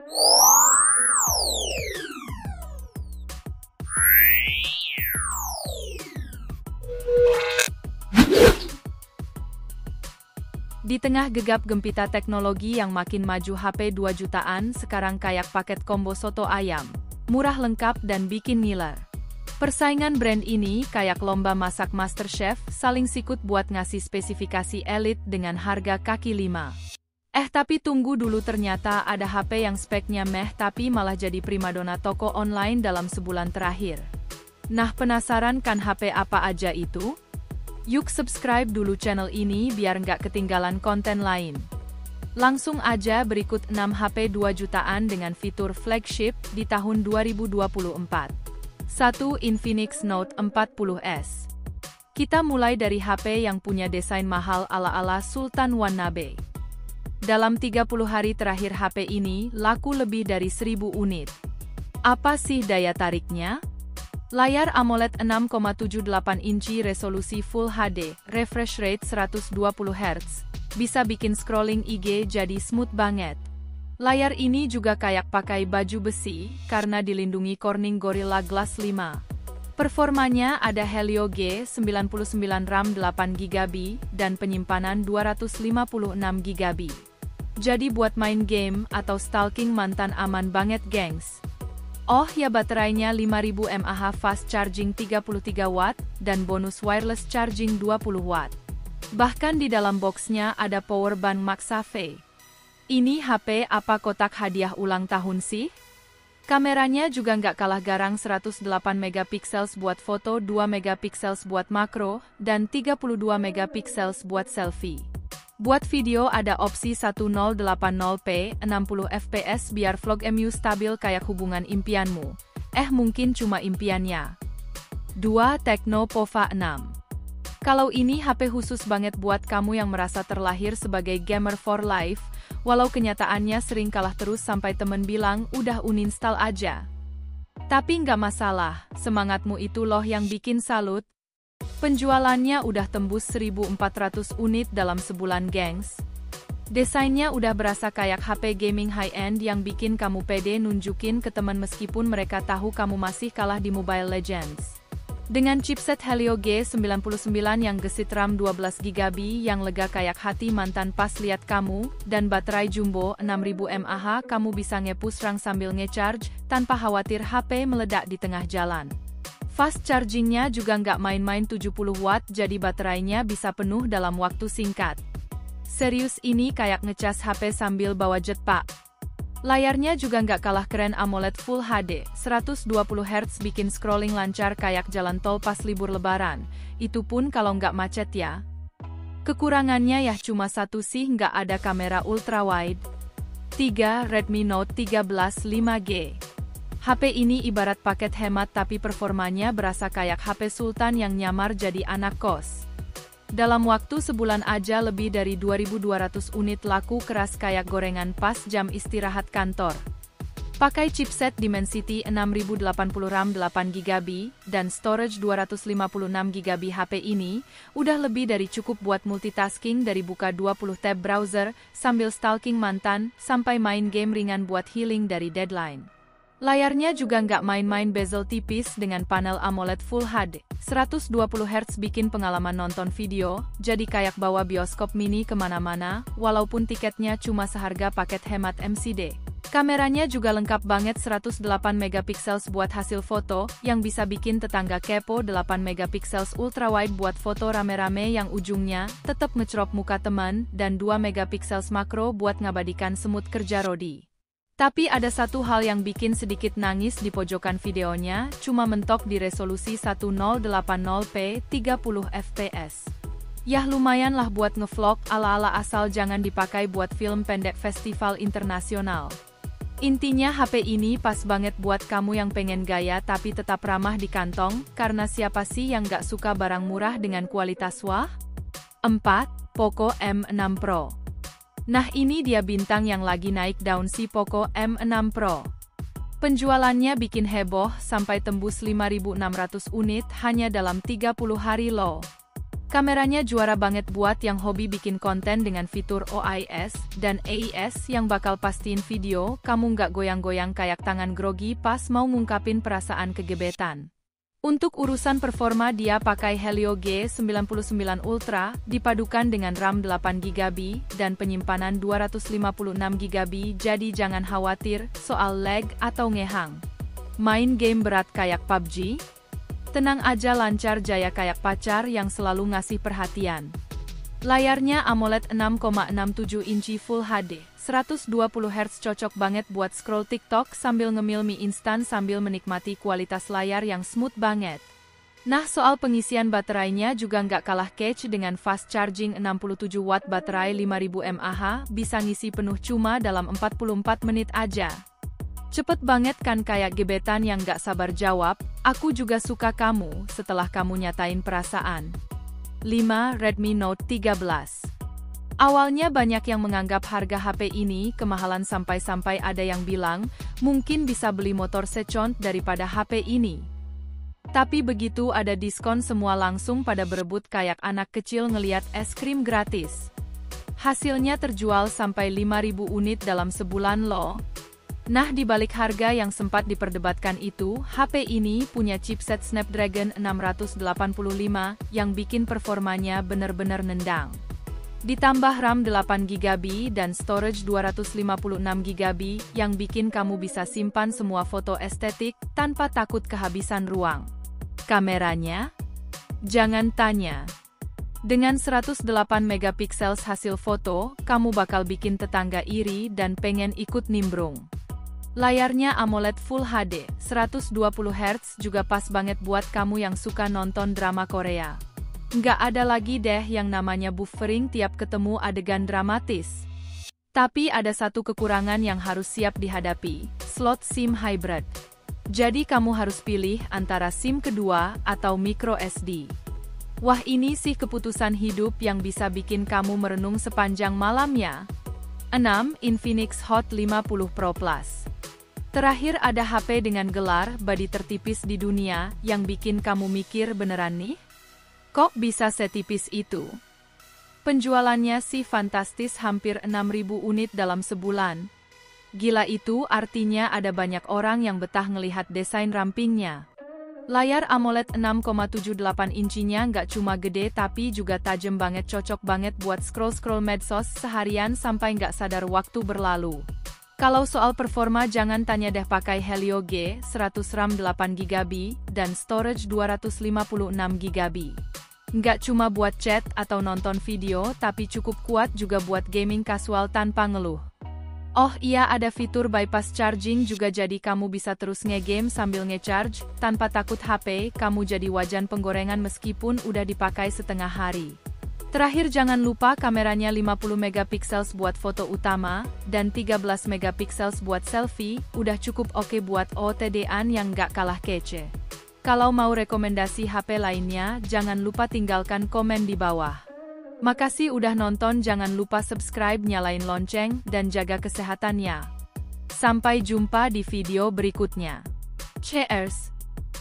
Di tengah gegap gempita teknologi yang makin maju, HP 2 jutaan sekarang kayak paket combo soto ayam. Murah, lengkap, dan bikin ngiler. Persaingan brand ini kayak lomba masak MasterChef, saling sikut buat ngasih spesifikasi elit dengan harga kaki lima. Tapi tunggu dulu, ternyata ada HP yang speknya meh tapi malah jadi primadona toko online dalam sebulan terakhir. Nah, penasaran kan HP apa aja itu? Yuk subscribe dulu channel ini biar nggak ketinggalan konten lain. Langsung aja, berikut 6 HP 2 jutaan dengan fitur flagship di tahun 2024. 1. Infinix Note 40s. Kita mulai dari HP yang punya desain mahal ala-ala Sultan Wannabe. Dalam 30 hari terakhir HP ini laku lebih dari 1000 unit. Apa sih daya tariknya? Layar AMOLED 6,78 inci, resolusi Full HD, refresh rate 120 Hz, bisa bikin scrolling IG jadi smooth banget. Layar ini juga kayak pakai baju besi, karena dilindungi Corning Gorilla Glass 5. Performanya ada Helio G99 RAM 8GB, dan penyimpanan 256GB. Jadi buat main game atau stalking mantan aman banget, gengs. Oh ya, baterainya 5000 mAh, fast charging 33 watt, dan bonus wireless charging 20 watt. Bahkan di dalam boxnya ada power bank MagSafe. Ini HP apa kotak hadiah ulang tahun sih? Kameranya juga nggak kalah garang, 108 megapiksel buat foto, 2 megapiksel buat makro, dan 32 megapiksel buat selfie. Buat video ada opsi 1080p 60 fps biar vlogmu stabil kayak hubungan impianmu. Mungkin cuma impiannya. 2. Tecno Pova 6. Kalau ini HP khusus banget buat kamu yang merasa terlahir sebagai gamer for life, walau kenyataannya sering kalah terus sampai temen bilang udah uninstall aja. Tapi nggak masalah, semangatmu itu loh yang bikin salut. Penjualannya udah tembus 1400 unit dalam sebulan, gengs. Desainnya udah berasa kayak HP gaming high-end yang bikin kamu pede nunjukin ke teman meskipun mereka tahu kamu masih kalah di Mobile Legends. Dengan chipset Helio G99 yang gesit, RAM 12GB yang lega kayak hati mantan pas liat kamu, dan baterai jumbo 6000 mAh, kamu bisa nge-push rang sambil nge-charge, tanpa khawatir HP meledak di tengah jalan. Fast chargingnya juga nggak main-main, 70 watt, jadi baterainya bisa penuh dalam waktu singkat. Serius, ini kayak ngecas HP sambil bawa jetpack. Layarnya juga nggak kalah keren, AMOLED Full HD, 120 Hz, bikin scrolling lancar kayak jalan tol pas libur lebaran. Itu pun kalau nggak macet ya. Kekurangannya ya cuma satu sih, nggak ada kamera ultrawide. 3. Redmi Note 13 5G. HP ini ibarat paket hemat tapi performanya berasa kayak HP Sultan yang nyamar jadi anak kos. Dalam waktu sebulan aja lebih dari 2200 unit laku keras kayak gorengan pas jam istirahat kantor. Pakai chipset Dimensity 6080 RAM 8GB, dan storage 256GB, HP ini udah lebih dari cukup buat multitasking, dari buka 20 tab browser, sambil stalking mantan, sampai main game ringan buat healing dari deadline. Layarnya juga nggak main-main, bezel tipis dengan panel AMOLED Full HD, 120 Hz, bikin pengalaman nonton video jadi kayak bawa bioskop mini kemana-mana, walaupun tiketnya cuma seharga paket hemat MCD. Kameranya juga lengkap banget, 108 megapiksel buat hasil foto, yang bisa bikin tetangga kepo, 8 megapiksel ultrawide buat foto rame-rame yang ujungnya tetap ngecrop muka teman, dan 2 megapiksel makro buat ngabadikan semut kerja Rodi. Tapi ada satu hal yang bikin sedikit nangis di pojokan videonya, cuma mentok di resolusi 1080p 30 fps. Yah, lumayan lah buat ngevlog ala-ala, asal jangan dipakai buat film pendek festival internasional. Intinya HP ini pas banget buat kamu yang pengen gaya tapi tetap ramah di kantong, karena siapa sih yang gak suka barang murah dengan kualitas wah? 4. Poco M6 Pro. Nah, ini dia bintang yang lagi naik daun, si Poco M6 Pro. Penjualannya bikin heboh sampai tembus 5.600 unit hanya dalam 30 hari loh. Kameranya juara banget buat yang hobi bikin konten dengan fitur OIS dan AIS yang bakal pastiin video kamu nggak goyang-goyang kayak tangan grogi pas mau ngungkapin perasaan kegebetan. Untuk urusan performa dia pakai Helio G99 Ultra, dipadukan dengan RAM 8GB dan penyimpanan 256GB, jadi jangan khawatir soal lag atau ngehang. Main game berat kayak PUBG? Tenang aja, lancar jaya kayak pacar yang selalu ngasih perhatian. Layarnya AMOLED 6,67 inci Full HD, 120Hz, cocok banget buat scroll TikTok sambil ngemil mie instan sambil menikmati kualitas layar yang smooth banget. Nah, soal pengisian baterainya juga nggak kalah catch dengan fast charging 67 watt baterai 5000 mAh, bisa ngisi penuh cuma dalam 44 menit aja. Cepet banget kan, kayak gebetan yang gak sabar jawab, aku juga suka kamu, setelah kamu nyatain perasaan. 5. Redmi Note 13. Awalnya banyak yang menganggap harga HP ini kemahalan sampai-sampai ada yang bilang, mungkin bisa beli motor second daripada HP ini. Tapi begitu ada diskon semua langsung pada berebut kayak anak kecil ngeliat es krim gratis. Hasilnya terjual sampai 5.000 unit dalam sebulan loh. Nah, di balik harga yang sempat diperdebatkan itu, HP ini punya chipset Snapdragon 685 yang bikin performanya bener-bener nendang. Ditambah RAM 8GB dan storage 256GB yang bikin kamu bisa simpan semua foto estetik tanpa takut kehabisan ruang. Kameranya? Jangan tanya. Dengan 108 megapiksel hasil foto, kamu bakal bikin tetangga iri dan pengen ikut nimbrung. Layarnya AMOLED Full HD, 120Hz, juga pas banget buat kamu yang suka nonton drama Korea. Nggak ada lagi deh yang namanya buffering tiap ketemu adegan dramatis. Tapi ada satu kekurangan yang harus siap dihadapi, slot SIM hybrid. Jadi kamu harus pilih antara SIM kedua atau micro SD. Wah, ini sih keputusan hidup yang bisa bikin kamu merenung sepanjang malamnya. 6. Infinix Hot 50 Pro Plus. Terakhir ada HP dengan gelar bodi tertipis di dunia yang bikin kamu mikir, beneran nih? Kok bisa setipis itu? Penjualannya sih fantastis, hampir 6.000 unit dalam sebulan. Gila, itu artinya ada banyak orang yang betah ngelihat desain rampingnya. Layar AMOLED 6,78 incinya nggak cuma gede tapi juga tajam banget, cocok banget buat scroll-scroll medsos seharian sampai nggak sadar waktu berlalu. Kalau soal performa jangan tanya deh, pakai Helio G100 RAM 8GB dan storage 256GB. Nggak cuma buat chat atau nonton video tapi cukup kuat juga buat gaming casual tanpa ngeluh. Oh iya, ada fitur bypass charging juga, jadi kamu bisa terus nge-game sambil nge-charge, tanpa takut HP kamu jadi wajan penggorengan meskipun udah dipakai setengah hari. Terakhir jangan lupa kameranya 50 megapiksel buat foto utama, dan 13 megapiksel buat selfie, udah cukup oke buat OOTD-an yang nggak kalah kece. Kalau mau rekomendasi HP lainnya, jangan lupa tinggalkan komen di bawah. Makasih udah nonton, jangan lupa subscribe, nyalain lonceng, dan jaga kesehatannya. Sampai jumpa di video berikutnya. Cheers!